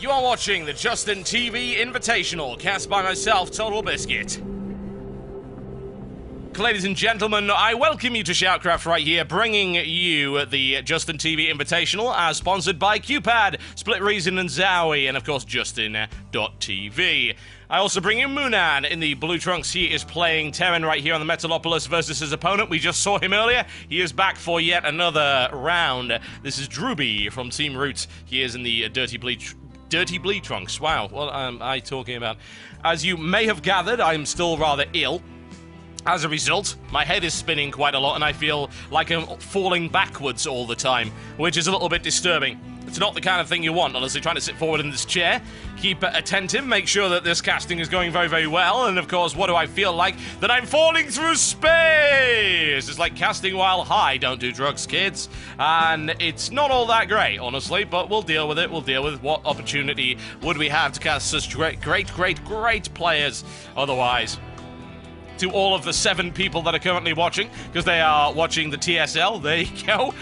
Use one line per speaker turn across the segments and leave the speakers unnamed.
You are watching the Justin TV Invitational, cast by myself, Total Biscuit. Ladies and gentlemen, I welcome you to SHOUTcraft right here, bringing you the Justin TV Invitational, as sponsored by QPad, Split Reason and Zowie, and of course Justin.tv. I also bring you FxmOoNan in the blue trunks. He is playing Terran right here on the Metalopolis versus his opponent. We just saw him earlier. He is back for yet another round. This is Drewbie from Team Roots. He is in the Dirty Bleed trunks. Wow, what am I talking about? As you may have gathered, I am still rather ill. As a result, my head is spinning quite a lot and I feel like I'm falling backwards all the time, which is a little bit disturbing. It's not the kind of thing you want, honestly, trying to sit forward in this chair, keep attentive, make sure that this casting is going very, very well, and of course, what do I feel like? That I'm falling through space! It's like casting while high. Don't do drugs, kids. And it's not all that great, honestly, but we'll deal with it. We'll deal with what opportunity would we have to cast such great players otherwise. To all of the 7 people that are currently watching, because they are watching the TSL. There you go.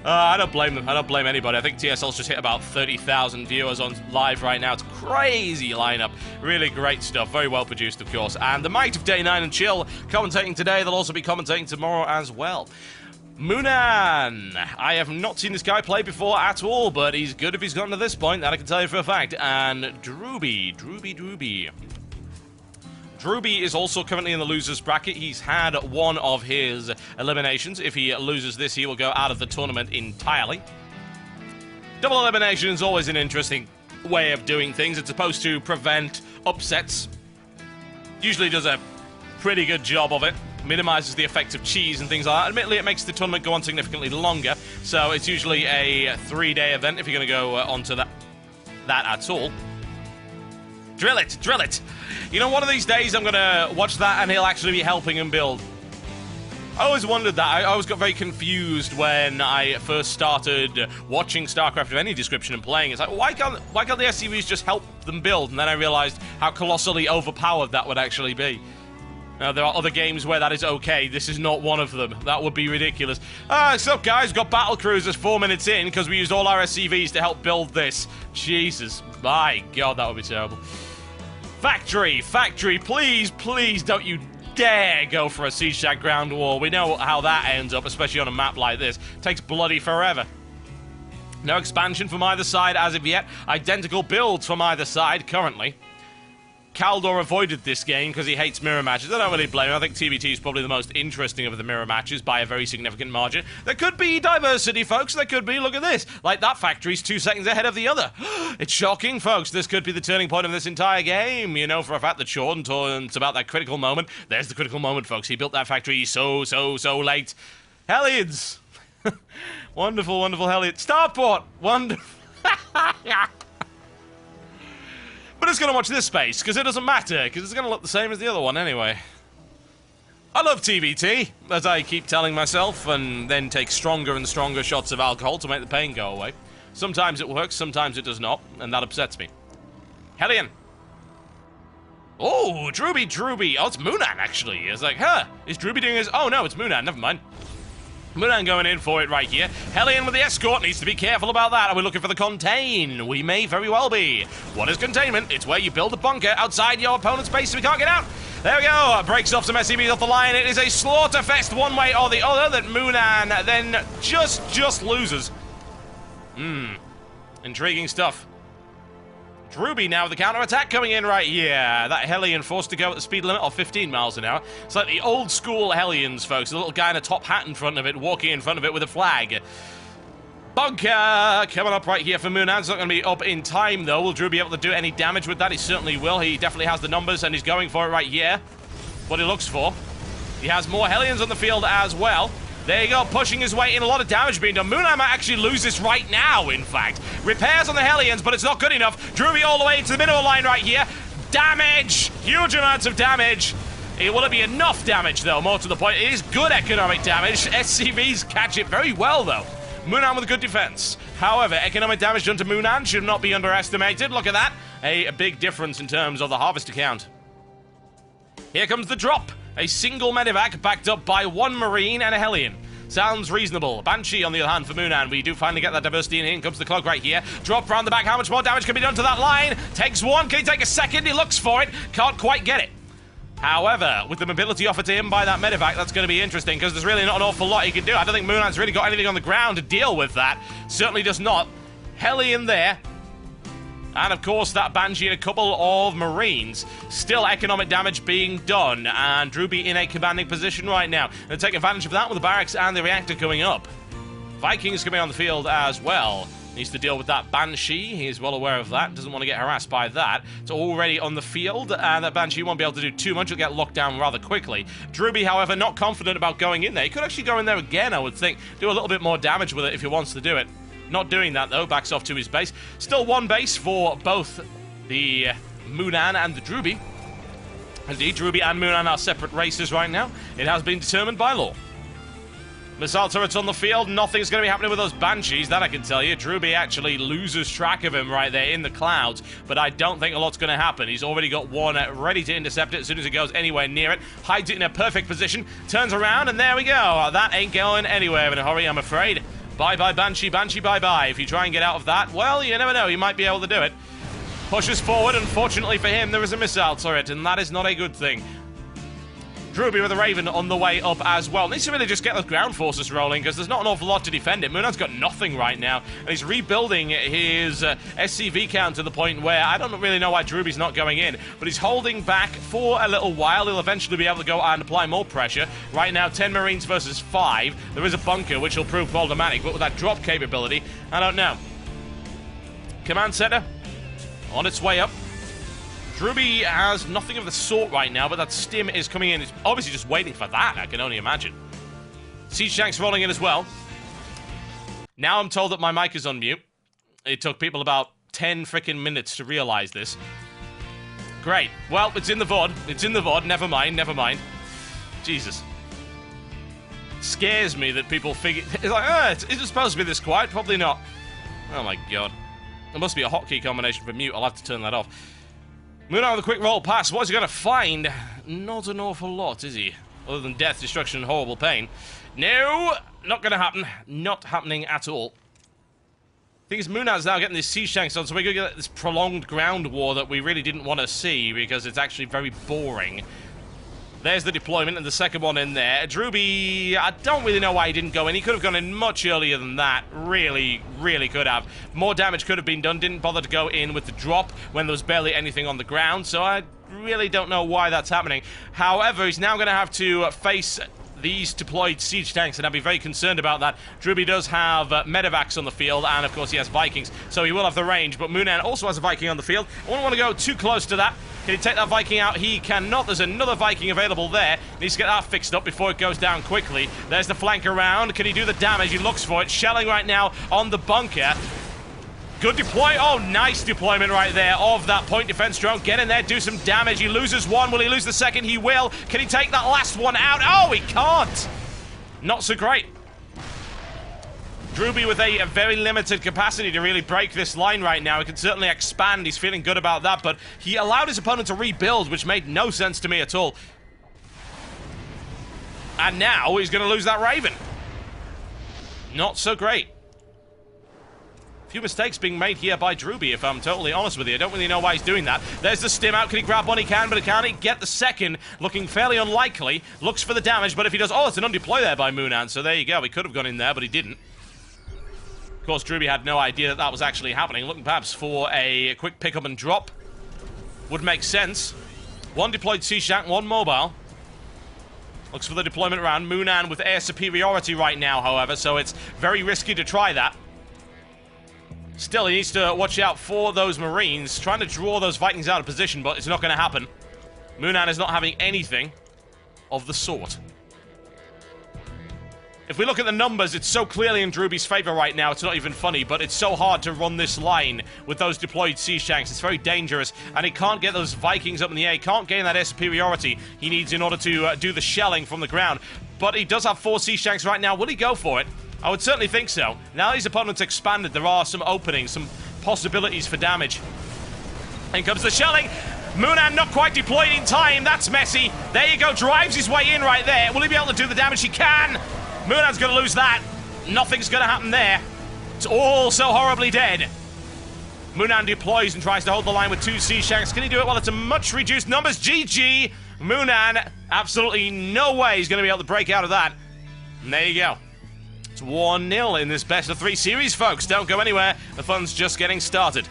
I don't blame them. I don't blame anybody. I think TSL's just hit about 30,000 viewers on live right now. It's a crazy lineup. Really great stuff. Very well produced, of course. And the might of Day 9 and Chill commentating today. They'll also be commentating tomorrow as well. FxmOoNan. I have not seen this guy play before at all, but he's good if he's gotten to this point. That I can tell you for a fact. And Drewbie. Drewbie is also currently in the loser's bracket. He's had one of his eliminations. If he loses this, he will go out of the tournament entirely. Double elimination is always an interesting way of doing things. It's supposed to prevent upsets. Usually does a pretty good job of it. Minimizes the effect of cheese and things like that. Admittedly, it makes the tournament go on significantly longer. So it's usually a 3-day event if you're going to go onto that at all. Drill it, drill it. You know, one of these days I'm going to watch that and he'll actually be helping him build. I always wondered that. I always got very confused when I first started watching StarCraft of any description and playing. It's like, why can't the SCVs just help them build? And then I realized how colossally overpowered that would actually be. Now, there are other games where that is okay. This is not one of them. That would be ridiculous. So guys, we've got battle cruisers 4 minutes in because we used all our SCVs to help build this. Jesus, my God, that would be terrible. Factory, please don't you dare go for a siege tag ground war. We know how that ends up, especially on a map like this. It takes bloody forever. No expansion from either side as of yet. Identical builds from either side currently. Kaldor avoided this game because he hates mirror matches. I don't really blame him. I think TBT is probably the most interesting of the mirror matches by a very significant margin. There could be diversity, folks. There could be. Look at this. Like, that factory's 2 seconds ahead of the other. It's shocking, folks. This could be the turning point of this entire game. You know for a fact that Sean talks about that critical moment. There's the critical moment, folks. He built that factory so late. Hellions. Wonderful, wonderful Hellions. Starport. Wonderful. But it's going to watch this space, because it doesn't matter, because it's going to look the same as the other one anyway. I love TBT, as I keep telling myself, and then take stronger and stronger shots of alcohol to make the pain go away. Sometimes it works, sometimes it does not, and that upsets me. Hellion. Oh, Drewbie. Oh, it's FxmOoNan, actually. It's like, huh, is Drewbie doing his... Oh, no, it's FxmOoNan, never mind. FxmOoNan going in for it right here. Hellion with the escort needs to be careful about that. Are we looking for the contain? We may very well be. What is containment? It's where you build a bunker outside your opponent's base so we can't get out. There we go. Breaks off some SCVs off the line. It is a slaughter fest one way or the other that FxmOoNan then just loses. Intriguing stuff. Drewbie now with the counter-attack coming in right here. That Hellion forced to go at the speed limit of 15 miles an hour. It's like the old-school Hellions, folks. The little guy in a top hat in front of it, walking in front of it with a flag. Bunker coming up right here for FxmOoNan. It's not going to be up in time, though. Will Drew be able to do any damage with that? He certainly will. He definitely has the numbers, and he's going for it right here. What he looks for. He has more Hellions on the field as well. There you go, pushing his way in, a lot of damage being done. FxmOoNan might actually lose this right now, in fact. Repairs on the Hellions, but it's not good enough. Drewbie all the way to the middle line right here. Damage! Huge amounts of damage. Will it be enough damage, though? More to the point, it is good economic damage. SCVs catch it very well, though. FxmOoNan with a good defense. However, economic damage done to FxmOoNan should not be underestimated. Look at that. A big difference in terms of the harvester count. Here comes the drop. A single medevac backed up by 1 Marine and a Hellion. Sounds reasonable. Banshee, on the other hand, for FxmOoNan. We do finally get that diversity in. In comes the cloak right here. Drop round the back. How much more damage can be done to that line? Takes one. Can he take a second? He looks for it. Can't quite get it. However, with the mobility offered to him by that medevac, that's going to be interesting because there's really not an awful lot he can do. I don't think FxmOonan's really got anything on the ground to deal with that. Certainly does not. Heli in there. And, of course, that Banshee and a couple of Marines. Still economic damage being done. And Drewbie in a commanding position right now. Going to take advantage of that with the barracks and the reactor going up. Vikings coming on the field as well. Needs to deal with that Banshee. He is well aware of that. Doesn't want to get harassed by that. It's already on the field, and that Banshee won't be able to do too much. He'll get locked down rather quickly. Drewbie, however, not confident about going in there. He could actually go in there again, I would think. Do a little bit more damage with it if he wants to do it. Not doing that, though. Backs off to his base. Still one base for both the FxmOoNan and the Drewbie. Indeed, Drewbie and FxmOoNan are separate races right now. It has been determined by law. Missile turrets on the field. Nothing's going to be happening with those Banshees, that I can tell you. Drewbie actually loses track of him right there in the clouds, but I don't think a lot's going to happen. He's already got one ready to intercept it as soon as it goes anywhere near it. Hides it in a perfect position, turns around, and there we go. That ain't going anywhere in a hurry, I'm afraid. Bye-bye, Banshee. Banshee, bye-bye. If you try and get out of that, well, you never know. You might be able to do it. Pushes forward. Unfortunately for him, there is a missile turret, and that is not a good thing. Drewbie with a Raven on the way up as well. Needs to really just get those ground forces rolling because there's not an awful lot to defend it. FxmOonan's got nothing right now, and he's rebuilding his SCV count to the point where I don't really know why Drewbie's not going in, but he's holding back for a little while. He'll eventually be able to go and apply more pressure. Right now, 10 Marines versus 5. There is a bunker, which will prove problematic, but with that drop capability, I don't know. Command center on its way up. Drewbie has nothing of the sort right now, but that stim is coming in. He's obviously just waiting for that, I can only imagine. Siege tanks rolling in as well. Now I'm told that my mic is on mute. It took people about 10 freaking minutes to realize this. Great. Well, it's in the VOD. It's in the VOD. Never mind, never mind. Jesus. Scares me that people figure... It's like, is it supposed to be this quiet? Probably not. Oh my god. There must be a hotkey combination for mute. I'll have to turn that off. Moving on with a quick roll pass. What's he going to find? Not an awful lot, is he? Other than death, destruction, and horrible pain. No, not going to happen. Not happening at all. The thing is, FxmOonan's now getting these siege tanks on, so we're going to get this prolonged ground war that we really didn't want to see because it's actually very boring. There's the deployment and the second one in there. Drewbie, I don't really know why he didn't go in. He could have gone in much earlier than that. Really, really could have. More damage could have been done. Didn't bother to go in with the drop when there was barely anything on the ground. So I really don't know why that's happening. However, he's now going to have to face these deployed siege tanks, and I'd be very concerned about that. Drewbie does have medevacs on the field, and of course he has Vikings, so he will have the range, but FxmOoNan also has a Viking on the field. I wouldn't want to go too close to that. Can he take that Viking out? He cannot. There's another Viking available there. Needs to get that fixed up before it goes down quickly. There's the flank around. Can he do the damage? He looks for it. Shelling right now on the bunker. Good deploy. Oh, nice deployment right there of that point defense drone. Get in there, do some damage. He loses one. Will he lose the second? He will. Can he take that last one out? Oh, he can't. Not so great. Drewbie with a very limited capacity to really break this line right now. He can certainly expand. He's feeling good about that, but he allowed his opponent to rebuild, which made no sense to me at all. And now he's going to lose that Raven. Not so great. Few mistakes being made here by Drewbie, if I'm totally honest with you. I don't really know why he's doing that. There's the stim out. Can he grab one? He can, but can he get the second? Looking fairly unlikely. Looks for the damage, but if he does... Oh, it's an undeploy there by FxmOoNan, so there you go. He could have gone in there, but he didn't. Of course, Drewbie had no idea that that was actually happening. Looking perhaps for a quick pick up and drop. Would make sense. One deployed siege tank, one mobile. Looks for the deployment around. FxmOoNan with air superiority right now, however, so it's very risky to try that. Still, he needs to watch out for those Marines. Trying to draw those Vikings out of position, but it's not going to happen. FxmOoNan is not having anything of the sort. If we look at the numbers, it's so clearly in Drewbie's favor right now, it's not even funny, but it's so hard to run this line with those deployed siege tanks. It's very dangerous, and he can't get those Vikings up in the air. He can't gain that air superiority he needs in order to do the shelling from the ground. But he does have 4 siege tanks right now. Will he go for it? I would certainly think so. Now his opponent's expanded, there are some openings, some possibilities for damage. In comes the shelling. FxmOoNan not quite deployed in time. That's messy. There you go. Drives his way in right there. Will he be able to do the damage? He can. MooNan's going to lose that. Nothing's going to happen there. It's all so horribly dead. MooNan deploys and tries to hold the line with 2 Sea Shanks. Can he do it? Well, it's a much reduced numbers. GG. MooNan, absolutely no way he's going to be able to break out of that. And there you go. It's 1-0 in this best of 3 series, folks. Don't go anywhere. The fun's just getting started.